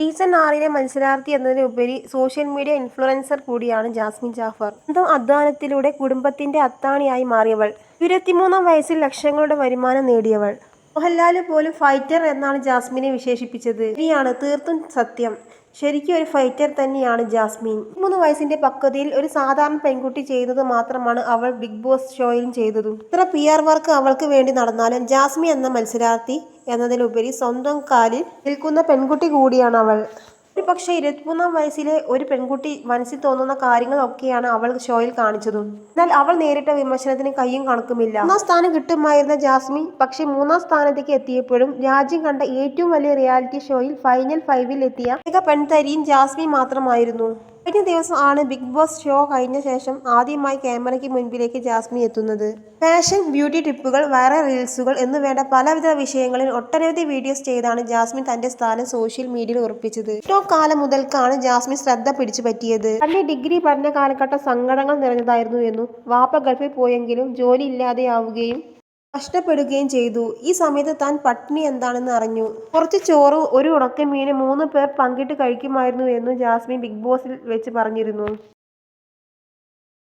Season 6 മത്സരാർത്ഥി എന്നതിലുപരി social media influencer കൂടിയാണ് ജാസ്മിൻ ജാഫർ. സ്വന്തം അധ്വാനത്തിലൂടെ കുടുംബത്തിന്റെ അത്താണിയായി മാറിയവൾ. 23-ാം വയസ്സിൽ ലക്ഷങ്ങളുടെ വരുമാനം നേടിയവൾ. മോഹൻലാല് പോലും ഫൈറ്റർ എന്നാണ് ജാസ്മിനെ വിശേഷിപ്പിച്ചത്. ശരിയാണ്, തീർത്തും സത്യം. ശരിക്കും ഒരു ഫൈറ്റർ തന്നെയാണ് ജാസ്മിൻ. 13 വയസ്സിന്റെ പക്വതയിൽ ഒരു സാധാരണ പെൺകുട്ടി ചെയ്യുന്നത് മാത്രമാണ് അവൾ ബിഗ് ബോസ് ഷോയിലും ചെയ്തതും. ഇത്ര PR വർക്ക് അവൾക്ക് വേണ്ടി നടന്നാലും ജാസ്മിൻ എന്ന മത്സരാർത്ഥി എന്നതിലുപരി സ്വന്തം കാലിൽ നിൽക്കുന്ന പെൺകുട്ടി കൂടിയാണ് അവൾ. ഒരുപക്ഷേ 23-ാം വയസ്സിലെ ഒരു പെൺകുട്ടി മനസ്സിൽ തോന്നുന്ന കാര്യങ്ങൾ ഒക്കെയാണ് അവൾ ഷോയിൽ കാണിച്ചതും. എന്നാൽ അവൾ നേരിട്ട വിമർശനത്തിന് കയ്യും കണക്കുമില്ല. 1-ാം സ്ഥാനം കിട്ടുമായിരുന്ന ജാസ്മിൻ പക്ഷേ 3-ാം സ്ഥാനത്തേക്ക് എത്തിയപ്പോഴും രാജ്യം കണ്ട ഏറ്റവും വലിയ റിയാലിറ്റി ഷോയിൽ ഫൈനൽ 5-ൽ എത്തിയ ഏക പെൺതരിയും ജാസ്മിൻ മാത്രമായിരുന്നു. കഴിഞ്ഞ ദിവസം ആണ് ബിഗ് ബോസ് ഷോ കഴിഞ്ഞ ശേഷം ആദ്യമായി ക്യാമറയ്ക്ക് മുൻപിലേക്ക് ജാസ്മിൻ എത്തുന്നത്. ഫാഷൻ, ബ്യൂട്ടി ടിപ്പുകൾ, വൈറൽ റീൽസുകൾ എന്നുവേണ്ട പലവിധ വിഷയങ്ങളിൽ ഒട്ടനവധി വീഡിയോസ് ചെയ്താണ് ജാസ്മിൻ തന്റെ സ്ഥാനം സോഷ്യൽ മീഡിയയിൽ ഉറപ്പിച്ചത്. കാലം മുതൽക്കാണ് ജാസ്മിൻ ശ്രദ്ധ പിടിച്ചുപറ്റിയത്. തന്റെ ഡിഗ്രി പഠന കാലഘട്ടം സങ്കടങ്ങൾ നിറഞ്ഞതായിരുന്നു എന്നും വാപ്പ ഗൾഫിൽ പോയെങ്കിലും ജോലി ഇല്ലാതെയാവുകയും കഷ്ടപ്പെടുകയും ചെയ്തു. ഈ സമയത്ത് താൻ പട്ടിണി എന്താണെന്ന് അറിഞ്ഞു. കുറച്ച് ചോറും ഒരു ഉണക്കമീനും 3 പേർ പങ്കിട്ട് കഴിക്കുമായിരുന്നു എന്നും ജാസ്മിൻ ബിഗ് ബോസിൽ വെച്ച് പറഞ്ഞിരുന്നു.